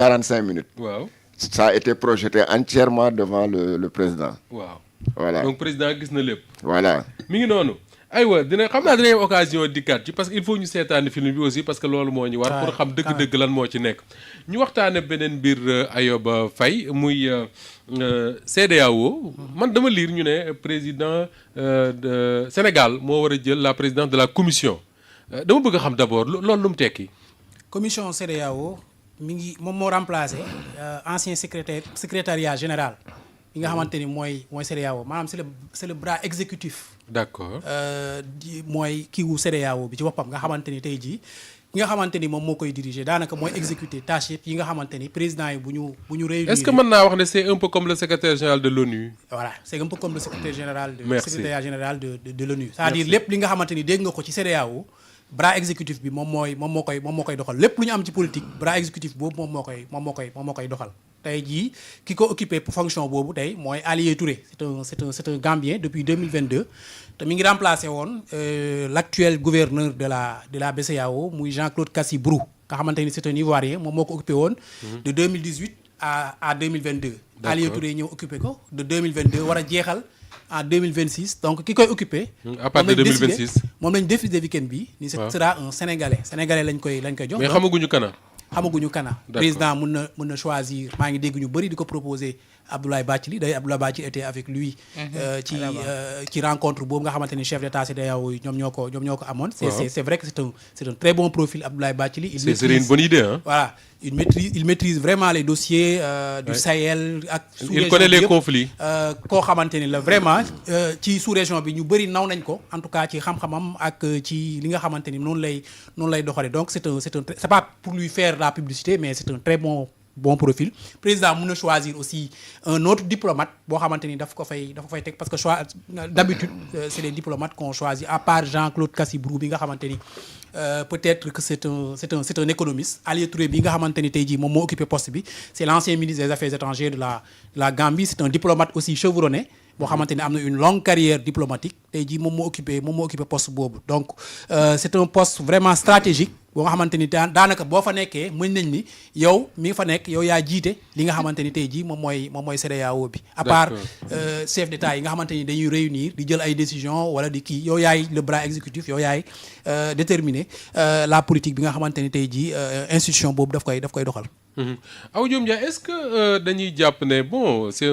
45 minutes. waaw Ça a été projeté entièrement devant le président. waaw. Voilà. donc président gis na lépp. Voilà. mi ngi noonu. aywa xam naa dinañ occasion dikkaat ci parce que il faut ñu seetaani film bi aussi parce que loolu moo ñu war pour xam dëgg-dëgg lan moo ci nekk. ñu waxtaane beneen mbir Ayoba Faye muy CEDEAO. man dama lire ñu ne président de Sénégal moo war a jël la présidence de la commission dama bëgg a xam d'abord loolu lu mu tekki. commission CEDEAO mi ngi moom moo remplacé ancien secrétariat général bi nga xamante ni mooy CEDEAO maanaam c'est le bras exécutif. d'accord. mooy kiiwu CEDEAO bi ci boppam nga xamante ni tey jii ki nga xamante ni moom moo koy diriger daanaka mooy exécuter tâche yi nga xamante ni président yi bu ñu réunir. est-ce que mën naa wax ne c'est un peu comme le secrétaire général de l'ONU. voilà c'est un peu comme le secrétaire général de Merci. secrétariat général de l'ONU. c'est-à-dire lépp li nga xamante ni dégg nga ko ci CEDEAO bras exécutif bi moom moo koy doxal lépp lu ñu am ci politique bras exécutif boobu moom moo koy doxal. tey jii ki ko occupé fonction boobu tey mooy Alié Touré c'est un Gambien depuis 2022 te mi ngi remplacé woon l'actuel gouverneur de la BCEAO muy Jean-Claude Cassis Brou nga xamante ni c'est un Ivoirien moom moo ko occupé woon de 2018 à 2022. Alié Touré ñëw occupé ko de 2022 war a jeexal en 2026 donc ki koy occupé. à partir de 2026 moom lañ décidé week-end bi ni ce sera un sénégalais lañ koy jox. mais xamaguñu kana. président mën na choisir maa ngi dégg ñu bëri di ko proposer Abdoulaye Bathily day Abdoulaye Bathily était avec lui. ci rencontre boobu nga xamante ni chef d'état CEDEAO ñoom ñoo ko amoon. c'est vrai que c'est un très bon profil Abdoulaye Bathily. c'est une bonne idée hein. Voilà il maîtrise vraiment les dossiers du Sahel ak. il connaît les conflits. koo xamante ni la vraiment ci sous-région bi ñu bëri naw nañ ko en tout cas ci xam-xamam ak ci li nga xamante ni noonu lay doxalee donc c'est pas pour lui faire la publicité mais c'est un très bon profil. président mën na choisir aussi un autre diplomate boo xamante ni dafa ko fay teg parce que d'habitude c'est les diplomates qu'on choisit à part Jean-Claude Cassis Brou bi nga xamante ni peut-être que c'est un économiste. Alié Touré bi nga xamante ni tey jii moom moo occupé poste bi c'est l'ancien ministre des Affaires étrangères de la Gambie c'est un diplomate aussi chevronné boo xamante ni am na une longue carrière diplomatique tey jii moom moo occupé poste boobu donc c'est un poste vraiment stratégique boo nga xamante ni daanaka boo fa nekkee mën nañ ni yow mi fa nekk yow yaa jiite li nga xamante ni tey jii moom mooy CEDEAO bi à part chef d'État yi nga xamante ni dañuy réunir di jël ay décisions wala di kii yow yaay le bras exécutif yow yaay déterminer la politique bi nga xamante ni tey jii institution boobu daf koy doxal. Awa Diom Dia est-ce que dañuy jàpp ne bon c'est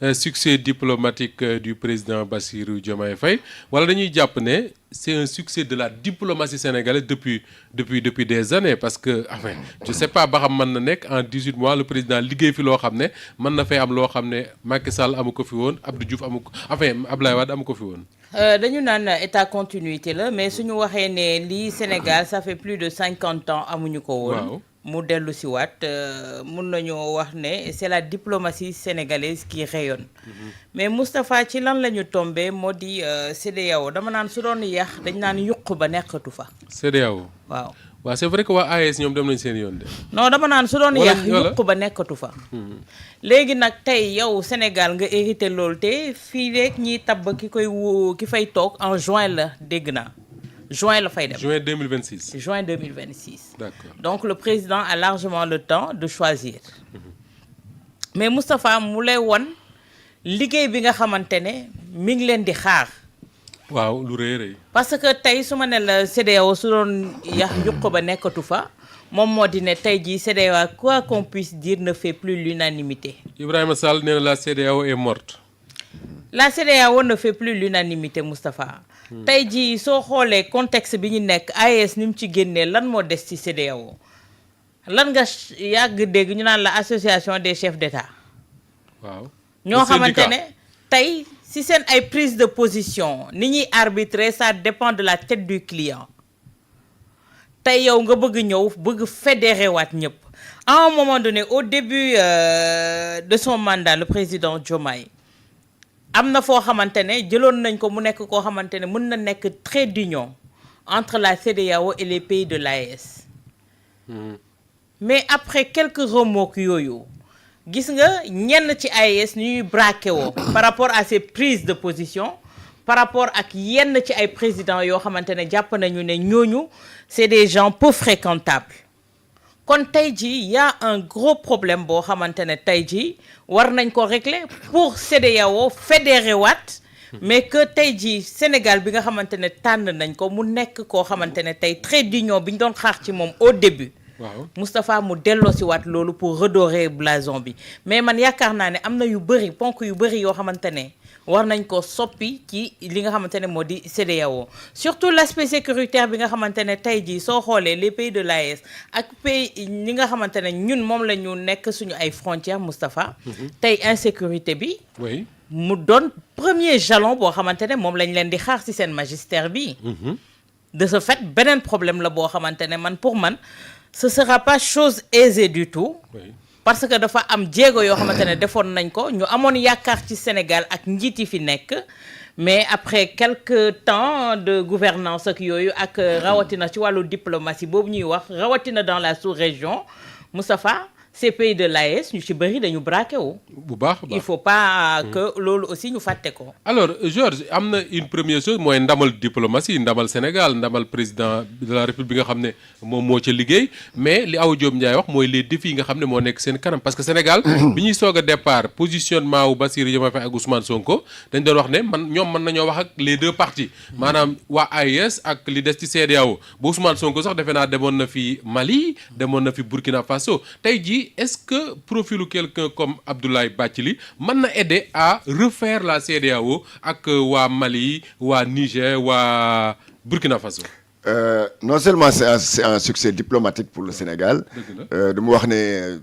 un succès diplomatique du président Bassirou Diomaye Faye wala dañuy jàpp ne c'est un succès de la diplomatie sénégalaise depuis des années parce que enfin je sais pas ba xam mën na nekk en 18 mois le président liggéey fi loo xam ne mën na fay am loo xam ne Macky Sall amu ko fi woon Abdou Diouf amu ko enfin Abdoulaye Wade amu ko fi woon. dañu naan état continuité la mais suñu waxee ne lii Sénégal ça fait plus de 50 ans amuñu ko woon. waaw. mu dellu si waat mun nañoo wax ne c'est la diplomatie sénégalaise qui rayonne. mais Moustapha ci lan la ñu tombé moo di CEDEAO dama naan su doon yàq dañ naan yuq ba nekkatu fa. CEDEAO. waaw c'est vrai que waa AES ñoom dem nañ seen yoon de. non dama naan su doon yàq yuq ba nekkatu fa. léegi nag tey yow Sénégal nga hérité loolu te fii rek ñiy tabb ki fay toog en juin la dégg naa. juin la fay dem juin 2026. juin 2026. D'accord. Donc le président a largement le temps de choisir. mais Moustapha mu lay won liggéey bi nga xamante ne mi ngi leen di xaar. waaw lu rëy. parce que tey su ma ne la CEDEAO su doon yuq ba nekkatu fa moom moo di ne tey jii CEDEAO quoi qu'on puisse dire ne fait plus l'unanimité. Ibrahima Sall nee na la CEDEAO est morte. La CEDEAO ne fait plus l'unanimité Moustapha. tey jii soo xoolee contexte bi ñu nekk AES ni mu ci génnee lan moo des ci CEDEAO lan nga yàgg dégg ñu naan la association des chefs d'État. waaw ñoo xamante ne tey si seen ay prise de position ni ñuy arbitrer ça dépend de la tête du client tey yow nga bëgg ñëw bëgg fédérer waat ñëpp à un moment donné au début de son mandat le président Diomaye am na foo xamante ne jëloon nañ ko mu nekk koo xamante ne mën na nekk trait d'union entre la CEDEAO et les pays de l'AES. mais après quelques remorques yooyu gis nga ñenn ci AES ñuy braqué woo par rapport à ces prises de position par rapport ak yenn ci ay présidents yoo xamante ne jàpp nañu ne ñooñu c'est des gens peu fréquentables kon tey jii y a un gros problème boo xamante ne tey jii war nañ ko régler pour CEDEAO fédéré waat mais que tey jii Sénégal bi nga xamante ne tànn nañ ko mu nekk koo xamante ne tey trait d'union bi ñu doon xaar ci moom au début. waaw Moustapha mu delloo si waat loolu pour redorer blason bi mais man yaakaar naa ne am na yu bëri ponk yu bëri yoo xamante ne war nañ ko soppi ci li nga xamante ne moo di CEDEAO surtout l'aspect sécuritaire bi nga xamante ne tey jii soo xoolee les pays de l'AES ak pays ñi nga xamante ne ñun moom la ñu nekk suñu ay frontières Moustapha. tey insécurité bi. oui mu doon premier jalon boo xamante ne moom lañ leen di xaar ci seen magistère bi. de ce fait beneen problème la boo xamante ne man pour man. ce sera pas chose aisée du tout. Oui. Parce que dafa am jéego yoo xamante ne defoon nañ ko ñu amoon yaakaar ci Sénégal ak njiit yi fi nekk mais après quelques temps de gouvernance ak yooyu ak rawatina ci wàllu diplomatie boobu ñuy wax rawatina dans la sous-région Moustapha ces pays de l'AES ñu ci bëri dañu braqué wu. bu baax il faut pas que loolu aussi ñu fàtte ko. alors Georges am na une première chose mooy ndamal diplomatie ndamal Sénégal ndamal président de la République bi nga xam ne moom moo ca liggéey mais li Awa Diop Ndiaye wax mooy les défis yi nga xam ne moo nekk seen kanam parce que Sénégal bi ñuy soog a départ positionnement wu Bassirou Diomaye Faye ak Ousmane Sonko dañ doon wax ne ñoom mën nañoo wax ak les deux parties maanaam waa AES ak li des ci CEDEAO ba Ousmane Sonko sax defe naa demoon na fi Mali demoon na fi Burkina Faso tey jii est-ce que profilu quelqu'un comme Abdoulaye Bathily mën na aider à refaire la CEDEAO ak waa Mali waa Niger waa Burkina Faso. Non seulement c'est un succès diplomatique pour le Sénégal. dama wax ne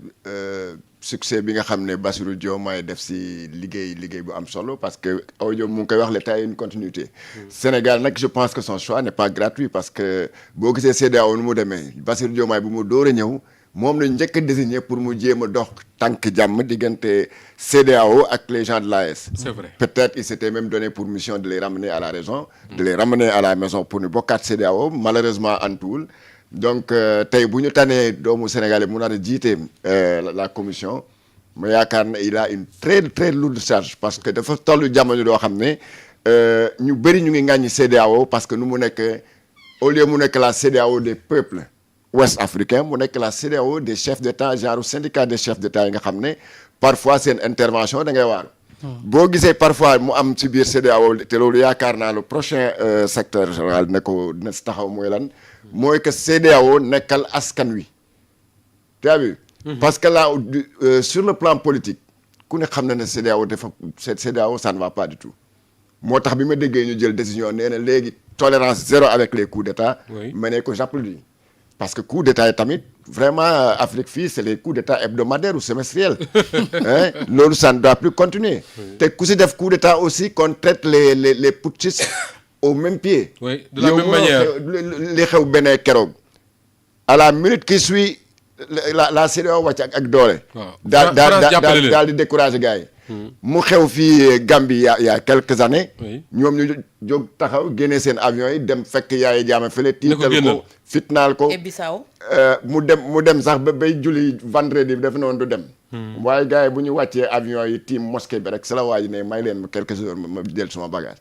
succès bi nga xam ne Bassirou Diomaye def si liggéey bu am solo parce que Awa Diop mu ngi koy wax l'État est une continuité. Sénégal nag je pense que son choix n'est pas gratuit parce que boo gisee CEDEAO nu mu demee Bassirou Diomaye bu mu door a ñëw. moom lañ njëkk a désigné pour mu jéem a dox tànk jàmm diggante CEDEAO ak les gens de l'AES. C'est vrai. Peut-être il s'était même donné pour mission de les ramener à la raison. de les ramener à la maison pour ñu bokkaat CEDEAO malheureusement antuwul donc tey bu ñu tànnee doomu Sénégalais mu naan a jiite la commission ma yaakaar ne il a une très très lourde charge parce que dafa tollu jamono doo xam ne ñu bëri ñu ngi ŋàññi CEDEAO parce que nu mu nekk au lieu mu nekk la CEDEAO des peuples. ouest africain mu nekk la CEDEAO des chefs d'État genre syndicat des chefs d'État yi nga xam ne parfois seen intervention da ngay waar boo gisee parfois mu am ci biir CEDEAO te loolu yaakaar naa le prochain secteur général dina si taxaw mooy lan mooy que CEDEAO nekkal askan wi tu as vu parce que là sur le plan politique ku ne xam na ne CEDEAO CEDEAO ça ne va pas du tout moo tax bi ma déggee ñu jël décision nee na léegi tolérance zéro avec les coups d'État ma ne ko j'applaudis parce que coup d'état yi tamit vraiment Afrique fii c'est les coups d'état hebdomadaires ou semestriels loolu ça ne doit plus continuer te ku si def coup d'état aussi qu'on traite les putschistes au même pied oui de la même manière li xew benee keroog à la minute qui suit la CEDEAO wàcc ak doole daal di décourager gars yi mu xew fii Gambie il y a quelques années ñoom ñu jóg taxaw génnee seen avion yi dem fekk Yaya Jammeh fële tiital ko fitnaal ko mu dem sax ba bay julli vendredi bi def noonu du dem waaye gars yi bu ñu wàccee avion yi tiim mosquée bi rek sa la waa ji ne may leen ma quelques heures ma jël suma bagage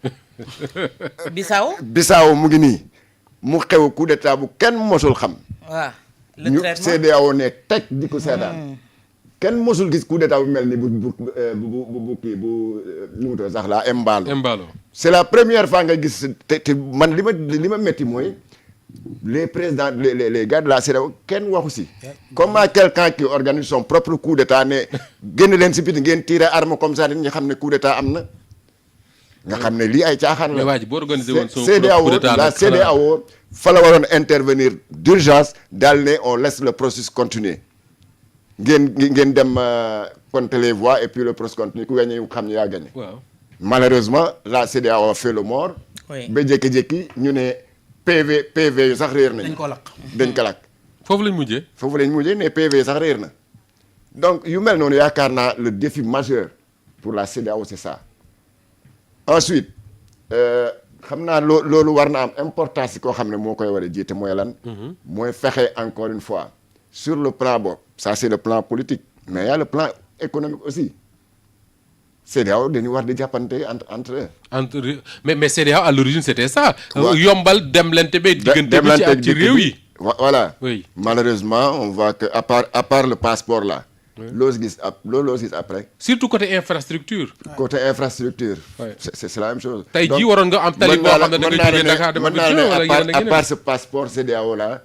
Bissau mu ngi nii mu xew coup d'état bu kenn mosul xam waaw ñu CEDEAO ne teg di ko seetaan kenn mosul gis coup d'état bu mel ni bu kii bu nu mu tudd sax la Embalo c'est la première fois nga gis te man li ma métti mooy les présidents les gars de la CEDEAO kenn waxu si comment quelqu'un qui organise son propre coup d'état ne génn leen si biti ngeen tirer arme comme ça nit ñi xam ne coup d'état am na nga xam ne lii ay caaxaan la la CEDEAO fa la waroon intervenir d'urgence daal ne on laisse le processus continuer ngeen dem compter les voix et puis le processus continue ku gagné xam ne yaa gagné malheureusement la CEDEAO a fait le mort ba jékki-jékki ñu ne PV yu sax réer nañ dañ ko lakk foofu lañ mujjee ne PV yu sax réer na donc yu mel noonu yaakaar naa le défi majeur pour la CEDEAO c'est ça ensuite xam naa loolu war na am importance koo xam ne moo koy war a jiite mooy lan mooy fexe encore une fois sur le plan boobu ça c'est le plan politique mais il y a le plan économique aussi CEDEAO dañu war di jàppante entre mais CEDEAO à l'origine c'était ça yombal demlante ba diggante bi ci réew yi Voilà. Oui. Malheureusement, on voit que à part le passeport là, loo gis après. surtout côté infrastructure. Côté infrastructure. Ouais. C'est la même chose. tey Donc, jii waroon nga am tali boo xam ne da nga jógee Dakar dem mën naa ne wala yeneen à part ce passeport CEDEAO là,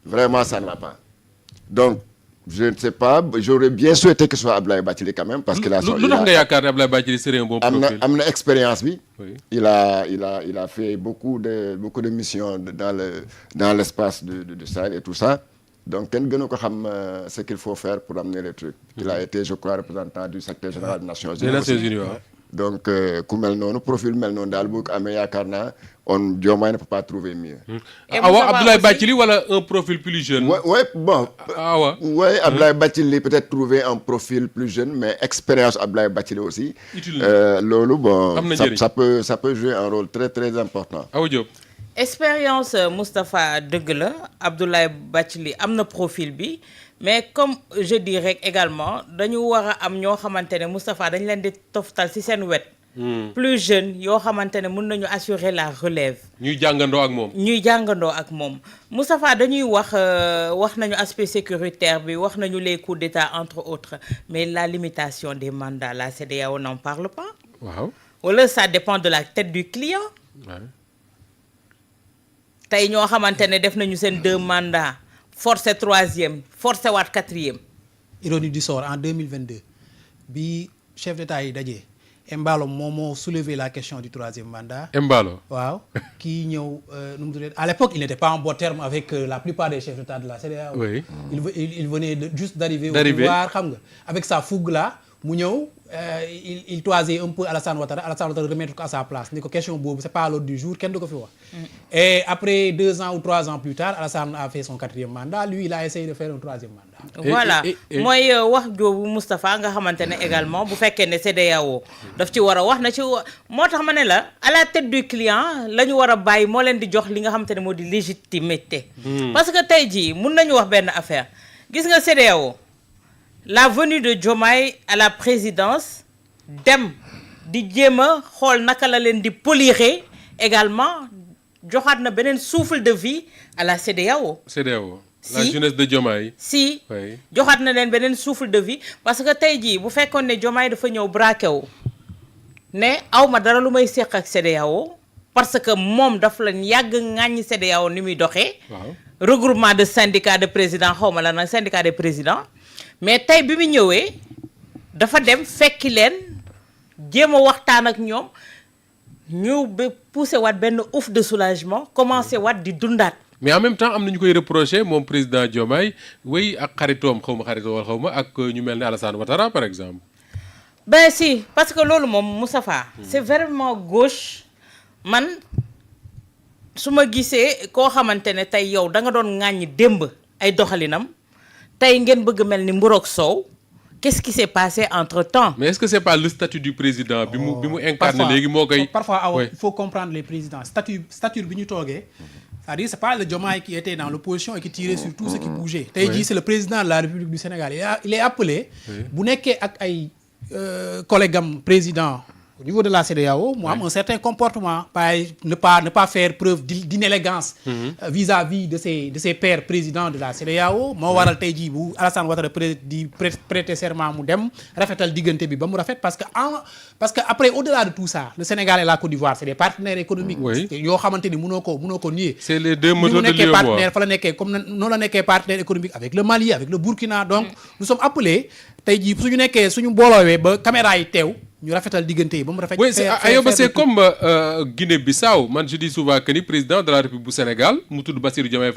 vraiment ça ne va pas. Donc je ne sais pas, j'aurais bien souhaité que ce soit Abdoulaye Bathily quand même parce que là. lu tax nga yaakaar ne Abdoulaye Bathily serait un bon profil. am na expérience bi. Oui. Il a fait beaucoup de missions dans l'espace du Sahel et tout ça. Donc kenn gënu ko xam ce qu'il faut faire pour amener les trucs. Il a été, je crois, représentant du secrétaire général des Nations Unies. des Nations Unies waaw. Donc ku mel noonu profil mel noonu daal bu ko amee yaakaar naa Diomaye ne peut pas trouver mieux. Awa Abdoulaye Bathily wala un profil plus jeune. Ouais, bon. Awa. Ouais, Abdoulaye Bathily peut-être trouver un profil plus jeune, mais expérience Abdoulaye Bathily aussi. Utile loolu bon. Am na njëriñ. ça peut jouer un rôle très très important. Awa Diop. expérience Moustapha dëgg la Abdoulaye Bathily am na profil bi mais comme je dirais également dañu war a am ñoo xamante ne Moustapha dañ leen di toftal ci seen wet. plus jeune yoo xamante ne mën nañu assurer la relève. ñuy jàngandoo ak moom. ñuy jàngandoo ak moom Moustapha dañuy wax nañu aspect sécuritaire bi wax nañu les coups d'État entre autres mais la limitation des mandats la CEDEAO n'en parle pas. waaw. wala ça dépend de la tête du client. Ouais. tey ñoo xamante ne def nañu seen 2 mandats forcé 3e forcé waat 4e. ironie du sort en 2022 bi chef d'État yi dajee Embalo moom moo soulevé la question du 3e mandat. Embalo. waaw kii ñëw nu mu tuddee à l'époque il n'était pas en bon terme avec la plupart des chefs d'État de la CEDEAO. Oui. il venait juste d'arriver au D'arriver. pouvoir xam nga avec sa fougue là mu ñëw il toisait un peu Alassane Ouattara remettre ko à sa place ni ko question boobu c'est pas à l'ordre du jour kenn du ko fi wax. Et après 2 ans ou 3 ans plus tard Alassane a fait son 4e mandat lui il a essayé de faire un 3e mandat. voilà mooy wax joobu Moustapha nga xamante ne également bu fekkee ne CEDEAO daf ci war a wax na ci moo tax ma ne la à la tête du client la ñu war a bàyyi moo leen di jox li nga xamante ne moo di légitimité. parce que tey jii mun nañu wax benn affaire gis nga CEDEAO la venue de Diomaye à la présidence dem di jéem a xool naka la leen di polirer également joxaat na beneen souffle de vie à la CEDEAO. CEDEAO. la Si. jeunesse de Diomaye. si Oui. joxaat na leen beneen souffle de vie parce que tey jii bu fekkoon ne Diomaye dafa ñëw braqué wu ne aw ma dara lu may seq ak CEDEAO parce que moom daf leen yàgg ŋàññi CEDEAO ni muy doxee. waaw. regroupement de syndicats de présidents xaw ma la nag syndicat des présidents mais tey bi mu ñëwee dafa dem fekki leen jéem a waxtaan ak ñoom ñu ba poussé waat benn ouf de soulagement commencé waat di dundaat. mais en même temps am na ñu koy reprocher moom président Diomaye wéy ak xaritoom xaw ma ak ñu mel ne Alassane Ouattara par exemple. Ben si parce que loolu moom Moustapha c'est vraiment gauche man su ma gisee koo xamante ne tey yow da nga doon ŋàññi démb ay doxalinam tey ngeen bëgg mel ni mburoog soow qu'est-ce qui s'est passé entre-temps. mais est-ce que c'est pas le statut du président bi mu incarné léegi moo koy. parfois Oui. il faut comprendre les présidents statut bi ñu toogee c'est-à-dire c'est pas le Diomaye qui était dans l'opposition et qui tirait sur tout ce qui bougeait tey jii c'est le président de la République du Sénégal il est appelé bu nekkee ak ay collègues am président au niveau de la CEDEAO mu am un certain comportement ne pas faire preuve d'inélégance vis-à-vis de ses pairs présidents de la CEDEAO moo waral tey jii bu Alassane Ouattara di prêter serment mu dem rafetal diggante bi ba mu rafet parce que après au-delà de tout ça le Sénégal et la Côte d'Ivoire c'est des partenaires économiques Oui. yoo xamante ni mënoo ko nier c'est les deux moteurs de nekkee l'UEMOA. partenaire fa la nekkee comme noonu la nekkee partenaire économique avec le Mali avec le Burkina donc nous sommes appelés tey jii suñu booloowee ba caméra yi teew ñu rafetal diggante yi ba mu rafet. Oui, Ayoba, c'est comme Guinée-Bissau man je dis souvent que ni président de la République bu Sénégal mu tudd Bassirou Diomaye